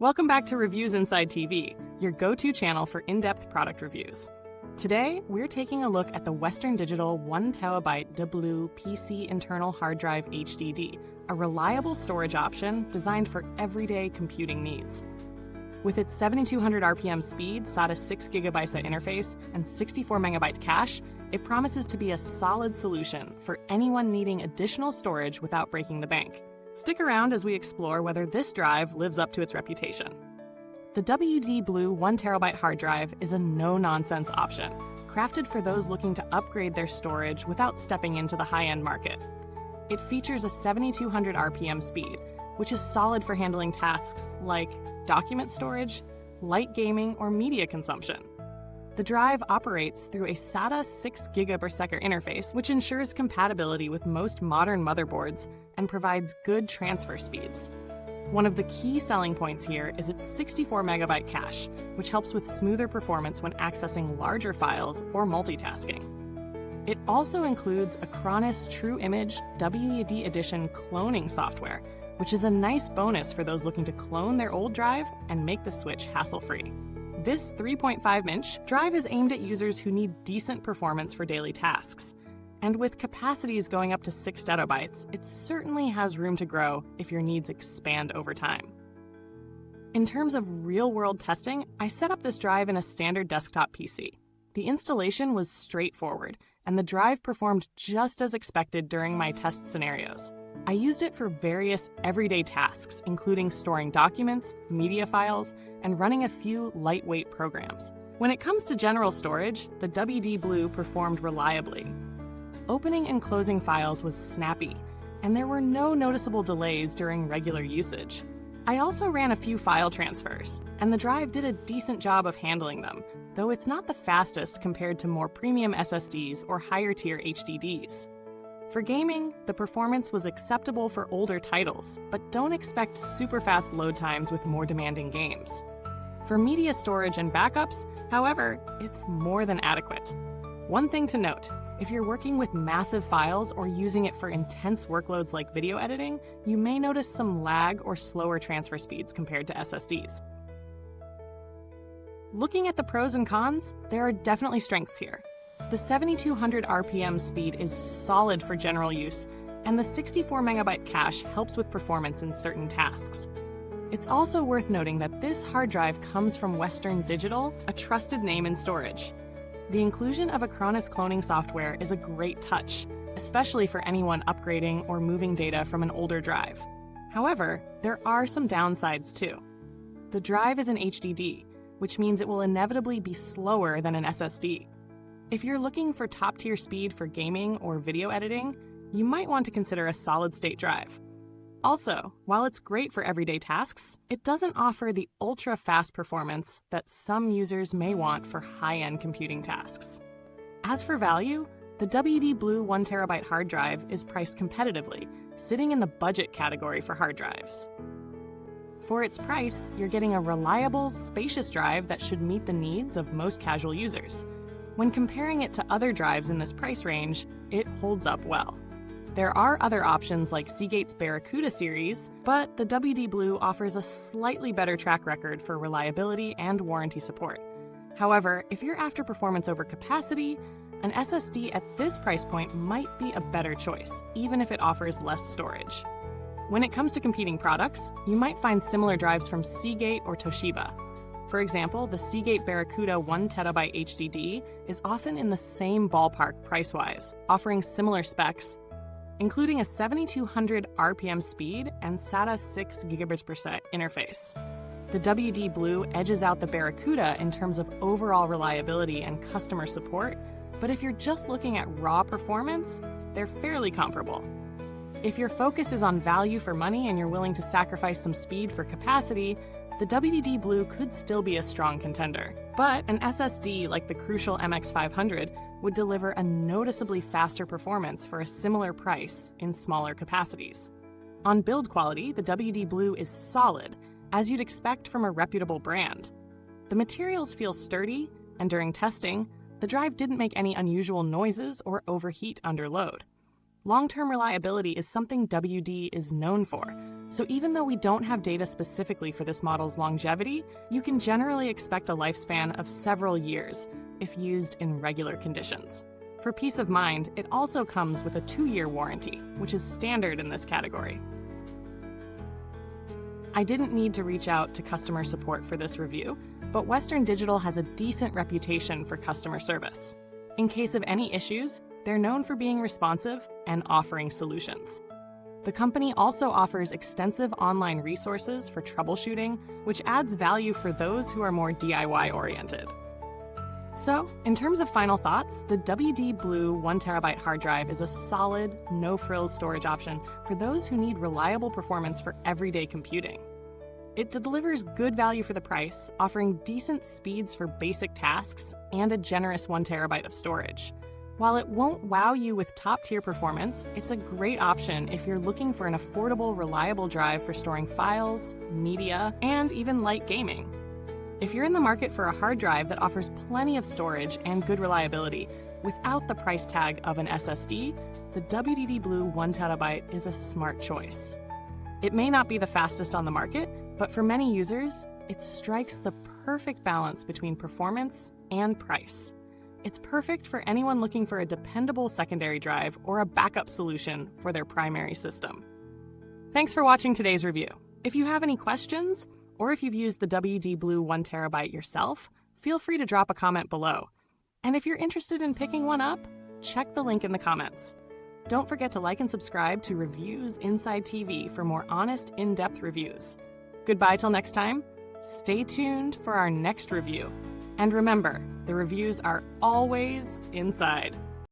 Welcome back to Reviewsinsidetv, your go-to channel for in-depth product reviews. Today, we're taking a look at the Western Digital 1TB Blue PC Internal Hard Drive HDD, a reliable storage option designed for everyday computing needs. With its 7200 RPM speed, SATA 6GB interface, and 64MB cache, it promises to be a solid solution for anyone needing additional storage without breaking the bank. Stick around as we explore whether this drive lives up to its reputation. The WD Blue 1TB hard drive is a no-nonsense option, crafted for those looking to upgrade their storage without stepping into the high-end market. It features a 7200 RPM speed, which is solid for handling tasks like document storage, light gaming, or media consumption. The drive operates through a SATA 6GB interface, which ensures compatibility with most modern motherboards and provides good transfer speeds. One of the key selling points here is its 64MB cache, which helps with smoother performance when accessing larger files or multitasking. It also includes Acronis True Image WD Edition cloning software, which is a nice bonus for those looking to clone their old drive and make the switch hassle-free. This 3.5-inch drive is aimed at users who need decent performance for daily tasks. And with capacities going up to 6 zettabytes, it certainly has room to grow if your needs expand over time. In terms of real-world testing, I set up this drive in a standard desktop PC. The installation was straightforward, and the drive performed just as expected during my test scenarios. I used it for various everyday tasks, including storing documents, media files, and running a few lightweight programs. When it comes to general storage, the WD Blue performed reliably. Opening and closing files was snappy, and there were no noticeable delays during regular usage. I also ran a few file transfers, and the drive did a decent job of handling them, though it's not the fastest compared to more premium SSDs or higher-tier HDDs. For gaming, the performance was acceptable for older titles, but don't expect super fast load times with more demanding games. For media storage and backups, however, it's more than adequate. One thing to note, if you're working with massive files or using it for intense workloads like video editing, you may notice some lag or slower transfer speeds compared to SSDs. Looking at the pros and cons, there are definitely strengths here. The 7200 RPM speed is solid for general use, and the 64MB cache helps with performance in certain tasks. It's also worth noting that this hard drive comes from Western Digital, a trusted name in storage. The inclusion of Acronis cloning software is a great touch, especially for anyone upgrading or moving data from an older drive. However, there are some downsides too. The drive is an HDD, which means it will inevitably be slower than an SSD. If you're looking for top-tier speed for gaming or video editing, you might want to consider a solid-state drive. Also, while it's great for everyday tasks, it doesn't offer the ultra-fast performance that some users may want for high-end computing tasks. As for value, the WD Blue 1TB hard drive is priced competitively, sitting in the budget category for hard drives. For its price, you're getting a reliable, spacious drive that should meet the needs of most casual users. When comparing it to other drives in this price range, it holds up well. There are other options like Seagate's Barracuda series, but the WD Blue offers a slightly better track record for reliability and warranty support. However, if you're after performance over capacity, an SSD at this price point might be a better choice, even if it offers less storage. When it comes to competing products, you might find similar drives from Seagate or Toshiba. For example, the Seagate Barracuda 1TB HDD is often in the same ballpark price-wise, offering similar specs, including a 7200 RPM speed and SATA 6GB interface. The WD Blue edges out the Barracuda in terms of overall reliability and customer support, but if you're just looking at raw performance, they're fairly comparable. If your focus is on value for money and you're willing to sacrifice some speed for capacity, the WD Blue could still be a strong contender. But an SSD like the Crucial MX500 would deliver a noticeably faster performance for a similar price in smaller capacities. On build quality, the WD Blue is solid, as you'd expect from a reputable brand. The materials feel sturdy, and during testing, the drive didn't make any unusual noises or overheat under load. Long-term reliability is something WD is known for, So even though we don't have data specifically for this model's longevity, you can generally expect a lifespan of several years if used in regular conditions. For peace of mind, it also comes with a 2-year warranty, which is standard in this category. I didn't need to reach out to customer support for this review, but Western Digital has a decent reputation for customer service. In case of any issues, they're known for being responsive and offering solutions. The company also offers extensive online resources for troubleshooting, which adds value for those who are more DIY-oriented. So, in terms of final thoughts, the WD Blue 1TB hard drive is a solid, no-frills storage option for those who need reliable performance for everyday computing. It delivers good value for the price, offering decent speeds for basic tasks and a generous 1 TB of storage. While it won't wow you with top-tier performance, it's a great option if you're looking for an affordable, reliable drive for storing files, media, and even light gaming. If you're in the market for a hard drive that offers plenty of storage and good reliability without the price tag of an SSD, the WD Blue 1 TB is a smart choice. It may not be the fastest on the market, but for many users, it strikes the perfect balance between performance and price. It's perfect for anyone looking for a dependable secondary drive or a backup solution for their primary system. Thanks for watching today's review. If you have any questions, or if you've used the WD Blue 1 TB yourself, feel free to drop a comment below. And if you're interested in picking one up, check the link in the comments. Don't forget to like and subscribe to Reviewsinside TV for more honest, in-depth reviews. Goodbye till next time. Stay tuned for our next review. And remember, the reviews are always inside.